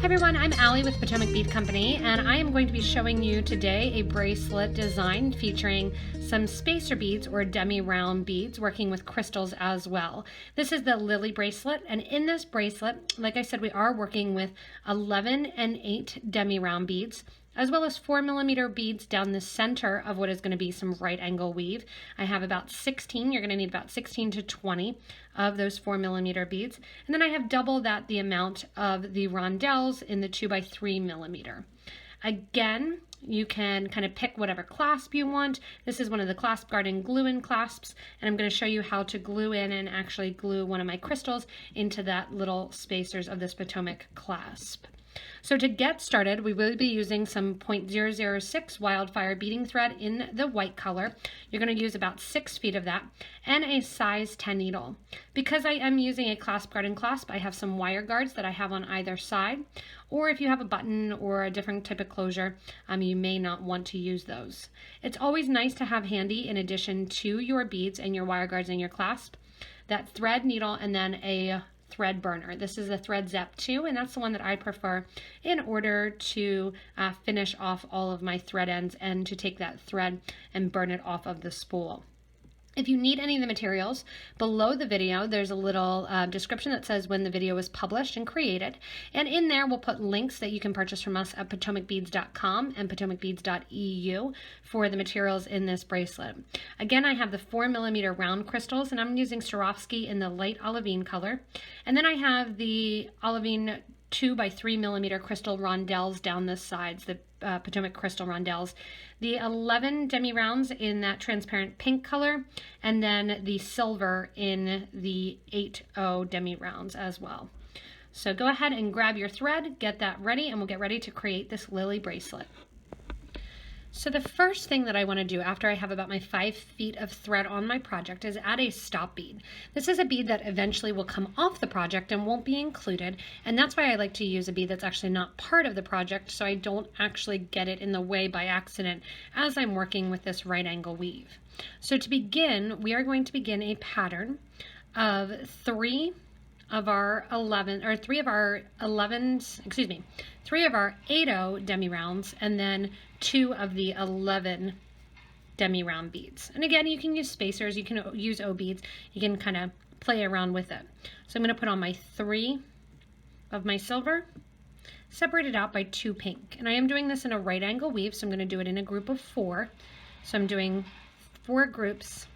Hi everyone, I'm Allie with Potomac Bead Company, and I am going to be showing you today a bracelet design featuring some spacer beads or Demi round beads, working with crystals as well. This is the Lilly bracelet, and in this bracelet, like I said, we are working with 11 and 8 Demi round beads, as well as 4mm beads down the center of what is going to be some right angle weave. I have about 16, you're going to need about 16 to 20 of those 4mm beads. And then I have double that the amount of the rondelles in the 2x3mm. Again, you can kind of pick whatever clasp you want. This is one of the Clasp Garden glue-in clasps, and I'm going to show you how to glue in and actually glue one of my crystals into that little spacers of this Potomac clasp. So to get started, we will be using some 0.006 wildfire beading thread in the white color. You're going to use about 6 feet of that and a size 10 needle. Because I am using a Clasp Garden clasp, I have some wire guards that I have on either side. Or if you have a button or a different type of closure, you may not want to use those. It's always nice to have handy, in addition to your beads and your wire guards and your clasp, that thread needle and then a thread burner. This is a Thread Zep 2, and that's the one that I prefer in order to finish off all of my thread ends and to take that thread and burn it off of the spool. If you need any of the materials, below the video there's a little description that says when the video was published and created, and in there we'll put links that you can purchase from us at PotomacBeads.com and PotomacBeads.eu for the materials in this bracelet. Again, I have the 4mm round crystals, and I'm using Swarovski in the light olivine color, and then I have the olivine 2x3mm crystal rondelles down the sides, the Potomac crystal rondelles, the 11 Demi rounds in that transparent pink color, and then the silver in the 8O Demi rounds as well. So go ahead and grab your thread, get that ready, and we'll get ready to create this Lilly bracelet. So the first thing that I want to do after I have about my 5 feet of thread on my project is add a stop bead. This is a bead that eventually will come off the project and won't be included, and that's why I like to use a bead that's actually not part of the project, so I don't actually get it in the way by accident as I'm working with this right angle weave. So to begin, we are going to begin a pattern of three of our 8O Demi rounds, and then 2 of the 11 Demi round beads. And again, you can use spacers, you can use O beads, you can kind of play around with it. So I'm going to put on my 3 of my silver, separated out by 2 pink. And I am doing this in a right angle weave, so I'm going to do it in a group of 4. So I'm doing 4 groups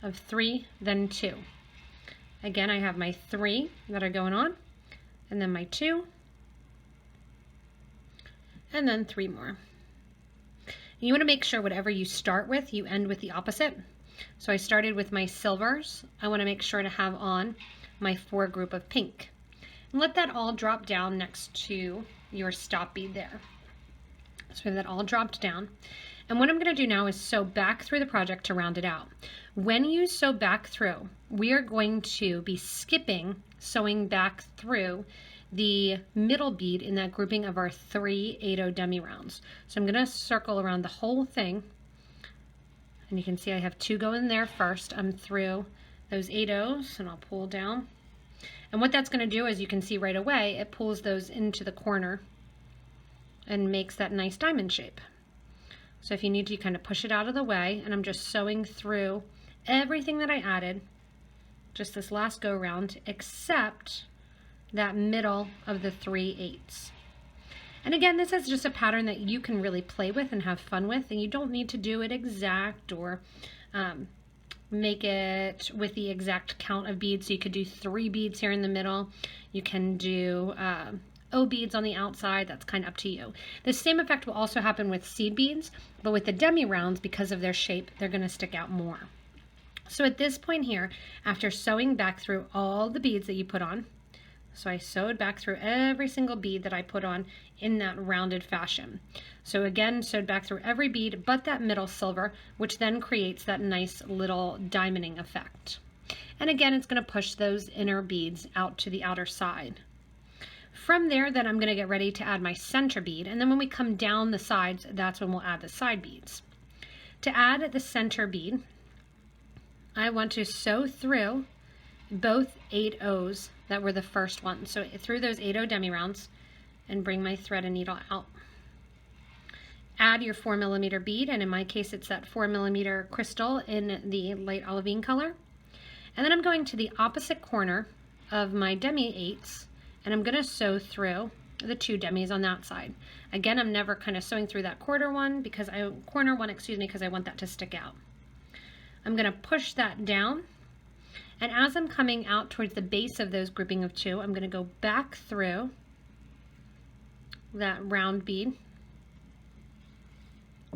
of 3, then 2. Again, I have my 3 that are going on, and then my 2, and then 3 more. You want to make sure whatever you start with, you end with the opposite. So I started with my silvers. I want to make sure to have on my 4 group of pink. And let that all drop down next to your stop bead there. So that all dropped down. And what I'm going to do now is sew back through the project to round it out. When you sew back through, we are going to be skipping sewing back through the middle bead in that grouping of our 3 8O Demi rounds. So I'm going to circle around the whole thing, and you can see I have 2 going there first. I'm through those 8Os, and I'll pull down. And what that's going to do, as you can see right away, it pulls those into the corner and makes that nice diamond shape. So if you need to, you kind of push it out of the way, and I'm just sewing through everything that I added just this last go around, except that middle of the 3 8s. And again, this is just a pattern that you can really play with and have fun with, and you don't need to do it exact or make it with the exact count of beads. So you could do 3 beads here in the middle. You can do O beads on the outside. That's kind of up to you. The same effect will also happen with seed beads, but with the Demi rounds, because of their shape, they're going to stick out more. So at this point here, after sewing back through all the beads that you put on, so I sewed back through every single bead that I put on in that rounded fashion. So again, sewed back through every bead but that middle silver, which then creates that nice little diamonding effect. And again, it's going to push those inner beads out to the outer side. From there, then I'm going to get ready to add my center bead, and then when we come down the sides, that's when we'll add the side beads. To add the center bead, I want to sew through both 8 O's that were the first ones. So through those 8 O Demi rounds, and bring my thread and needle out. Add your 4mm bead, and in my case it's that 4mm crystal in the light olivine color. And then I'm going to the opposite corner of my Demi 8s, and I'm going to sew through the 2 demis on that side. Again, I'm never kind of sewing through that corner one because I want that to stick out. I'm going to push that down, and as I'm coming out towards the base of those grouping of 2, I'm going to go back through that round bead,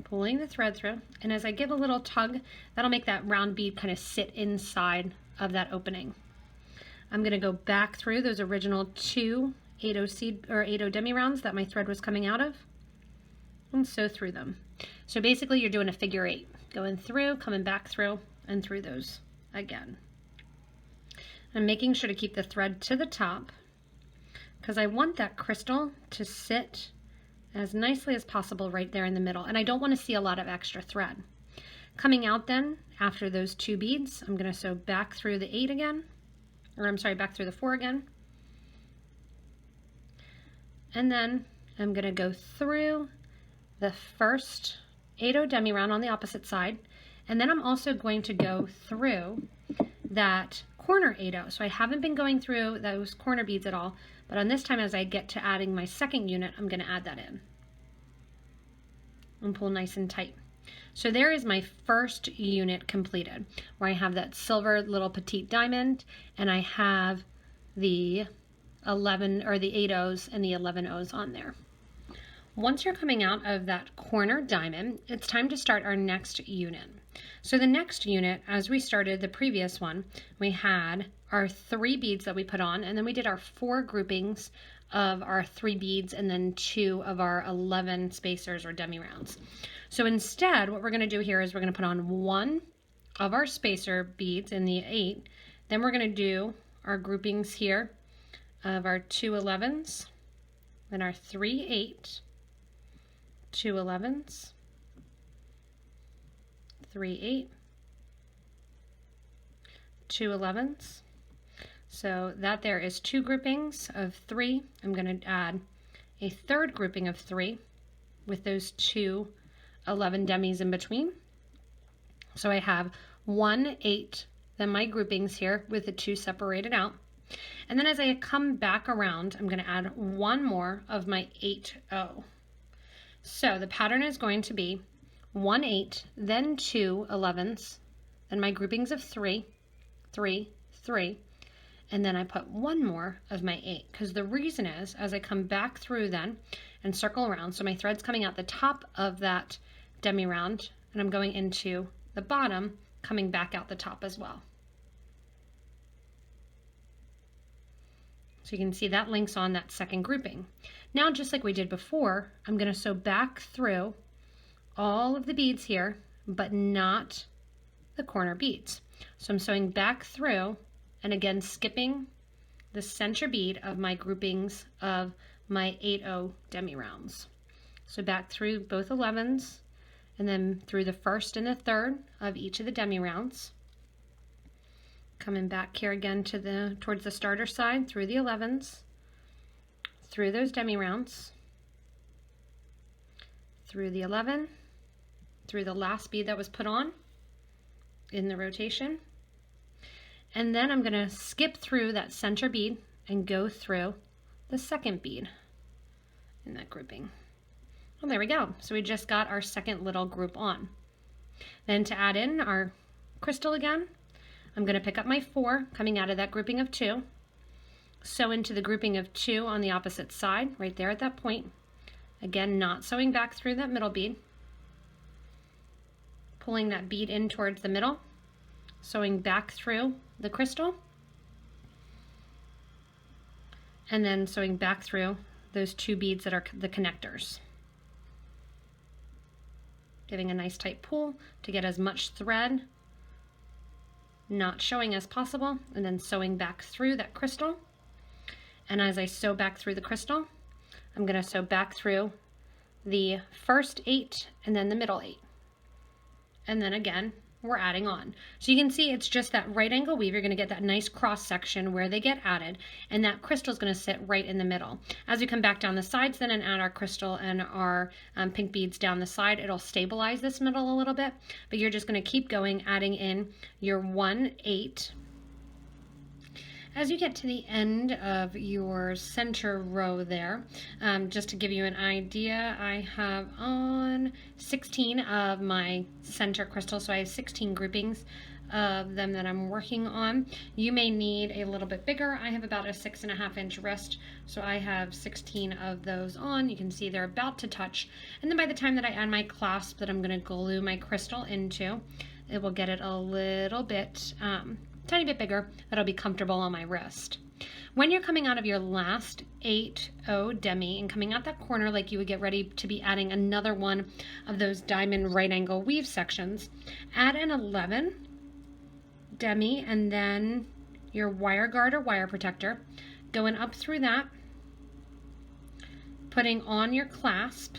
pulling the thread through, and as I give a little tug, that'll make that round bead kind of sit inside of that opening. I'm going to go back through those original 2 8 demi rounds that my thread was coming out of and sew through them. So basically you're doing a figure 8, going through, coming back through, and through those again. I'm making sure to keep the thread to the top because I want that crystal to sit as nicely as possible right there in the middle, and I don't want to see a lot of extra thread. Coming out then, after those 2 beads, I'm going to sew back through the 8 again, or I'm sorry, back through the 4 again. And then I'm going to go through the first 8 demi round on the opposite side, and then I'm also going to go through that corner 8. So I haven't been going through those corner beads at all, but on this time as I get to adding my second unit, I'm going to add that in and pull nice and tight. So there is my first unit completed, where I have that silver little petite diamond, and I have the 11 or the 8 O's and the 11 O's on there. Once you're coming out of that corner diamond, it's time to start our next unit. So the next unit, as we started the previous one, we had our 3 beads that we put on, and then we did our 4 groupings of our 3 beads and then 2 of our 11 spacers or demi rounds. So instead, what we're going to do here is we're going to put on 1 of our spacer beads in the 8, then we're going to do our groupings here of our 2 11s, then our 3 8, 2 11s, 3 8, 2 11s. So that there is 2 groupings of 3. I'm going to add a 3rd grouping of 3 with those 2 11 demis in between. So I have 1 8, then my groupings here with the 2 separated out. And then as I come back around, I'm going to add 1 more of my 8 O. So the pattern is going to be 1 8, then 2 11s, then my groupings of 3, 3, 3, and then I put 1 more of my 8, because the reason is as I come back through then and circle around, so my thread's coming out the top of that demi round and I'm going into the bottom, coming back out the top as well. So you can see that links on that second grouping. Now, just like we did before, I'm going to sew back through all of the beads here, but not the corner beads. So I'm sewing back through and again skipping the center bead of my groupings of my 8 O demi rounds. So back through both 11s and then through the 1st and the 3rd of each of the demi rounds. Coming back here again to towards the starter side through the 11s, through those demi rounds, through the 11, through the last bead that was put on in the rotation. And then I'm going to skip through that center bead and go through the 2nd bead in that grouping. Well, there we go. So we just got our 2nd little group on. Then to add in our crystal again, I'm going to pick up my 4 coming out of that grouping of 2, sew into the grouping of 2 on the opposite side right there at that point. Again, not sewing back through that middle bead, pulling that bead in towards the middle, sewing back through the crystal, and then sewing back through those 2 beads that are the connectors. Giving a nice tight pull to get as much thread not showing as possible, and then sewing back through that crystal. And as I sew back through the crystal, I'm going to sew back through the first 8 and then the middle 8. And then again, we're adding on. So you can see it's just that right angle weave. You're going to get that nice cross section where they get added, and that crystal is going to sit right in the middle. As we come back down the sides then and add our crystal and our pink beads down the side, it'll stabilize this middle a little bit, but you're just going to keep going, adding in your 1/8. As you get to the end of your center row there, just to give you an idea, I have on 16 of my center crystals, so I have 16 groupings of them that I'm working on. You may need a little bit bigger. I have about a 6.5-inch wrist, so I have 16 of those on. You can see they're about to touch, and then by the time that I add my clasp that I'm going to glue my crystal into, it will get it a little bit tiny bit bigger, that'll be comfortable on my wrist. When you're coming out of your last 8/0 demi and coming out that corner like you would get ready to be adding another one of those diamond right angle weave sections, add an 11 demi and then your wire guard or wire protector, going up through that, putting on your clasp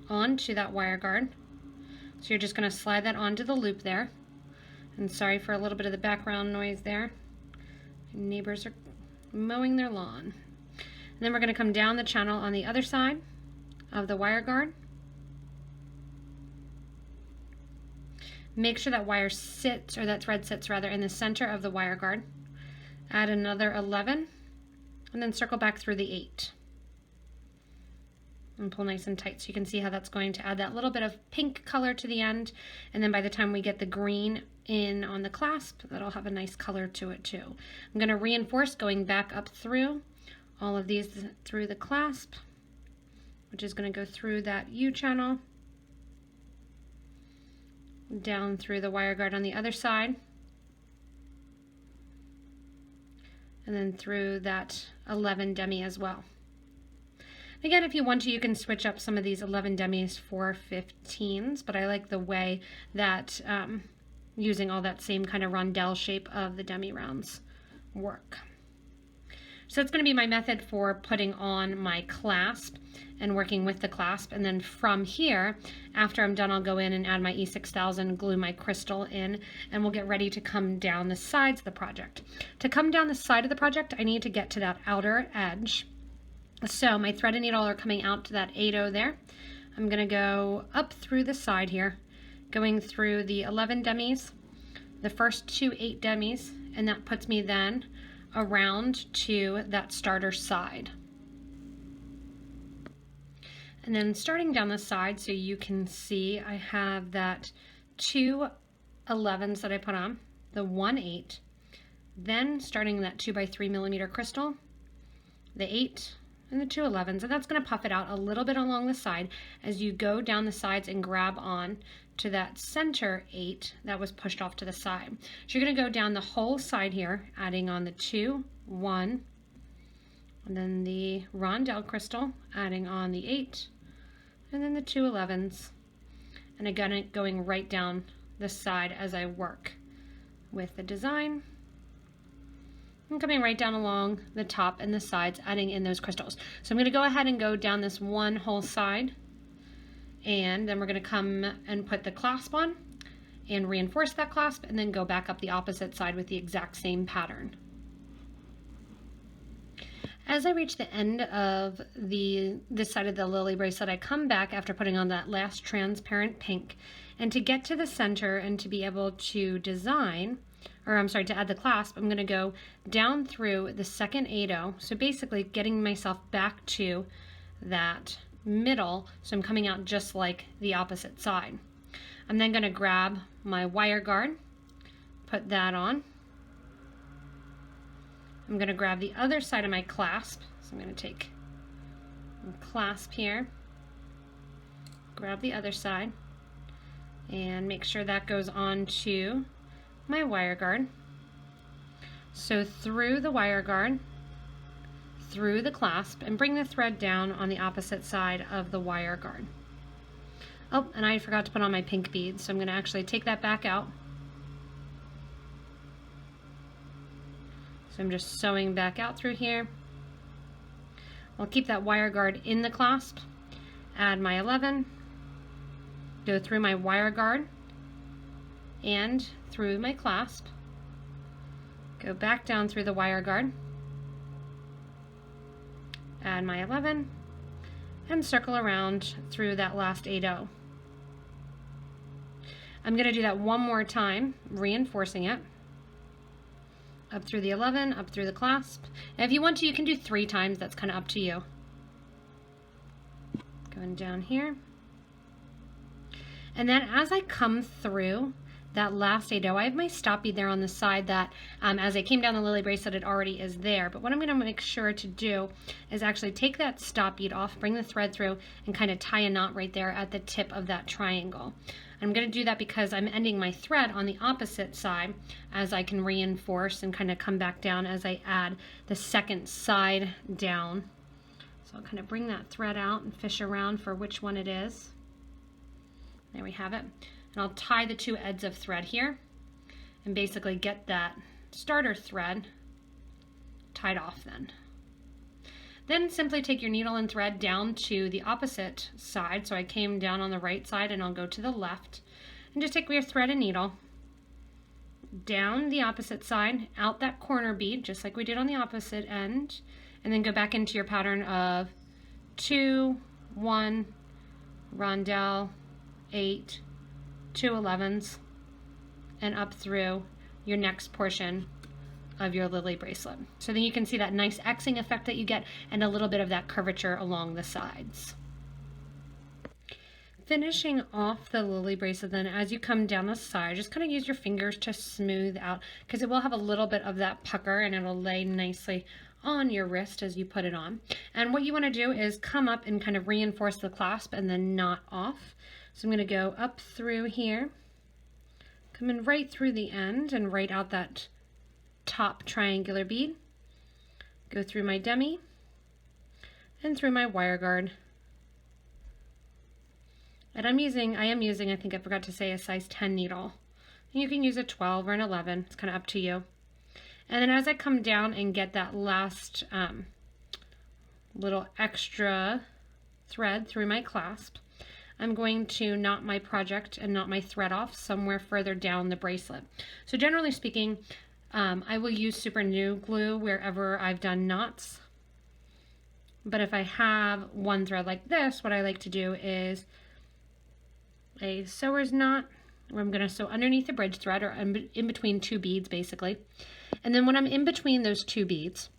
onto that wire guard. So you're just going to slide that onto the loop there. And sorry for a little bit of the background noise there. My neighbors are mowing their lawn. And then we're going to come down the channel on the other side of the wire guard. Make sure that wire sits, or that thread sits rather, in the center of the wire guard. Add another 11, and then circle back through the 8. And pull nice and tight so you can see how that's going to add that little bit of pink color to the end. And then by the time we get the green in on the clasp, that'll have a nice color to it too. I'm going to reinforce going back up through all of these through the clasp, which is going to go through that U channel, down through the wire guard on the other side, and then through that 11 demi as well. Again, if you want to, you can switch up some of these 11 demis for 15s, but I like the way that using all that same kind of rondelle shape of the demi rounds work. So it's going to be my method for putting on my clasp and working with the clasp, and then from here, after I'm done, I'll go in and add my E6000, glue my crystal in, and we'll get ready to come down the sides of the project. To come down the side of the project, I need to get to that outer edge. So my thread and needle are coming out to that 8/0 there. I'm going to go up through the side here, going through the 11 demis, the first 2 8 demis, and that puts me then around to that starter side. And then starting down the side, so you can see I have that 2 11s that I put on, the 1/8, then starting that 2x3 millimeter crystal, the 8, and the 2 11s, and that's going to puff it out a little bit along the side as you go down the sides and grab on to that center 8 that was pushed off to the side. So you're going to go down the whole side here, adding on the 2, 1, and then the Rondelle crystal, adding on the 8, and then the 2 11s, and again going right down the side as I work with the design. I'm coming right down along the top and the sides, adding in those crystals. So I'm going to go ahead and go down this one whole side, and then we're going to come and put the clasp on and reinforce that clasp, and then go back up the opposite side with the exact same pattern. As I reach the end of this side of the Lilly bracelet, I come back after putting on that last transparent pink, and to get to the center and to be able to design, or I'm sorry, to add the clasp, I'm going to go down through the second 8/0, so basically getting myself back to that middle, so I'm coming out just like the opposite side. I'm then going to grab my wire guard, put that on. I'm going to grab the other side of my clasp, so I'm going to take a clasp here, grab the other side, and make sure that goes on to my wire guard. So through the wire guard, through the clasp, and bring the thread down on the opposite side of the wire guard. Oh, and I forgot to put on my pink beads, so I'm going to actually take that back out. So I'm just sewing back out through here. I'll keep that wire guard in the clasp, add my 11, go through my wire guard, and through my clasp, go back down through the wire guard, add my 11, and circle around through that last 8-0. I'm going to do that one more time, reinforcing it. Up through the 11, up through the clasp. And if you want to, you can do 3 times. That's kind of up to you. Going down here. And then as I come through that last 8-0, I have my stop bead there on the side that as I came down the Lilly bracelet, it already is there. But what I'm going to make sure to do is actually take that stop bead off, bring the thread through, and kind of tie a knot right there at the tip of that triangle. I'm going to do that because I'm ending my thread on the opposite side, as I can reinforce and kind of come back down as I add the second side down. So I'll kind of bring that thread out and fish around for which one it is. There we have it. And I'll tie the 2 ends of thread here and basically get that starter thread tied off then. Then simply take your needle and thread down to the opposite side. So I came down on the right side and I'll go to the left. And just take your thread and needle down the opposite side, out that corner bead, just like we did on the opposite end. And then go back into your pattern of 2, 1, rondelle, 8, 2 11s, and up through your next portion of your Lilly bracelet. So then you can see that nice Xing effect that you get and a little bit of that curvature along the sides. Finishing off the Lilly bracelet, then as you come down the side, just kind of use your fingers to smooth out, because it will have a little bit of that pucker and it'll lay nicely on your wrist as you put it on. And what you want to do is come up and kind of reinforce the clasp and then knot off. So I'm going to go up through here, come in right through the end and right out that top triangular bead, go through my Demi and through my wire guard. And I am using, I think I forgot to say, a size 10 needle. You can use a 12 or an 11, it's kind of up to you. And then as I come down and get that last little extra thread through my clasp, I'm going to knot my project and knot my thread off somewhere further down the bracelet. So generally speaking, I will use super glue wherever I've done knots. But if I have one thread like this, what I like to do is a sewer's knot, where I'm going to sew underneath the bridge thread, or in between 2 beads basically. And then when I'm in between those 2 beads,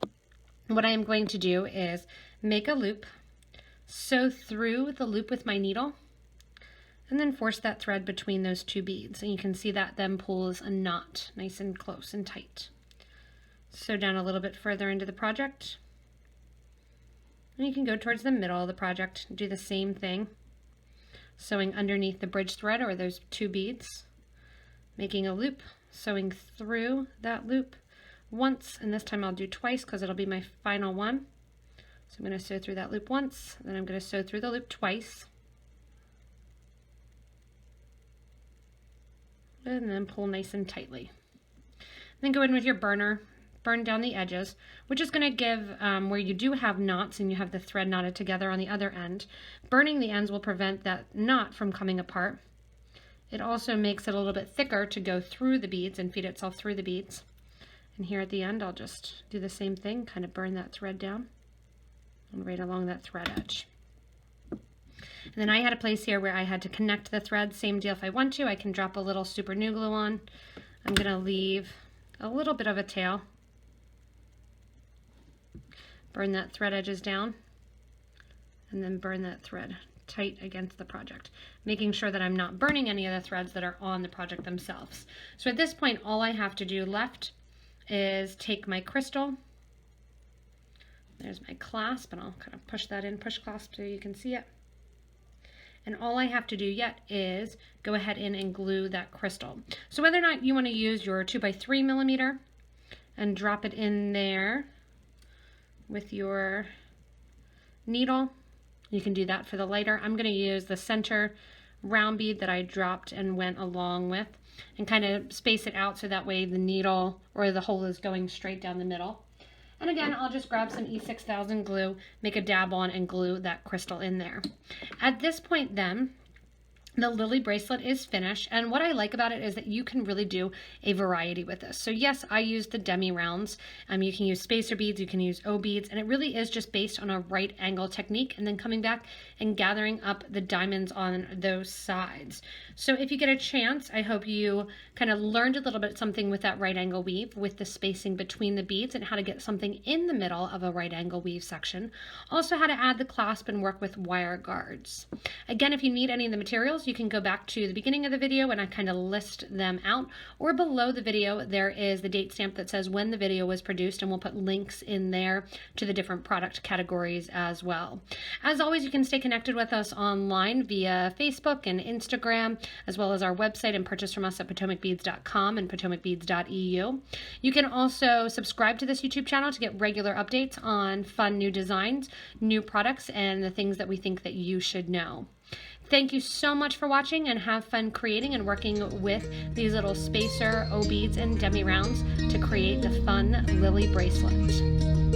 what I am going to do is make a loop, sew through the loop with my needle, and then force that thread between those 2 beads. And you can see that then pulls a knot nice and close and tight. Sew down a little bit further into the project. And you can go towards the middle of the project and do the same thing. Sewing underneath the bridge thread or those 2 beads. Making a loop, sewing through that loop once, and this time I'll do twice because it'll be my final one. So I'm going to sew through that loop once, then I'm going to sew through the loop twice. And then pull nice and tightly. Then go in with your burner, burn down the edges, which is going to give, where you do have knots and you have the thread knotted together on the other end, burning the ends will prevent that knot from coming apart. It also makes it a little bit thicker to go through the beads and feed itself through the beads. And here at the end, I'll just do the same thing, kind of burn that thread down and right along that thread edge. And then I had a place here where I had to connect the thread. Same deal if I want to. I can drop a little super glue on. I'm going to leave a little bit of a tail. Burn that thread edges down. And then burn that thread tight against the project, making sure that I'm not burning any of the threads that are on the project themselves. So at this point, all I have to do left is take my crystal. There's my clasp, and I'll kind of push that in, push clasp so you can see it. And all I have to do yet is go ahead in and glue that crystal. So whether or not you want to use your 2x3 millimeter and drop it in there with your needle, you can do that for the lighter. I'm going to use the center round bead that I dropped and went along with, and kind of space it out so that way the needle or the hole is going straight down the middle. And again, I'll just grab some E6000 glue, make a dab on, and glue that crystal in there. At this point then, The Lilly bracelet is finished, and what I like about it is that you can really do a variety with this. So yes, I use the Demi rounds. You can use spacer beads, you can use O beads, and it really is just based on a right angle technique and then coming back and gathering up the diamonds on those sides. So if you get a chance, I hope you kind of learned a little bit something with that right angle weave, with the spacing between the beads and how to get something in the middle of a right angle weave section. Also how to add the clasp and work with wire guards. Again, if you need any of the materials, you can go back to the beginning of the video and I kind of list them out, or below the video there is the date stamp that says when the video was produced, and we'll put links in there to the different product categories as well. As always, you can stay connected with us online via Facebook and Instagram, as well as our website, and purchase from us at PotomacBeads.com and PotomacBeads.eu. You can also subscribe to this YouTube channel to get regular updates on fun new designs, new products, and the things that we think that you should know. Thank you so much for watching, and have fun creating and working with these little spacer, O beads, and Demi rounds to create the fun Lilly bracelet.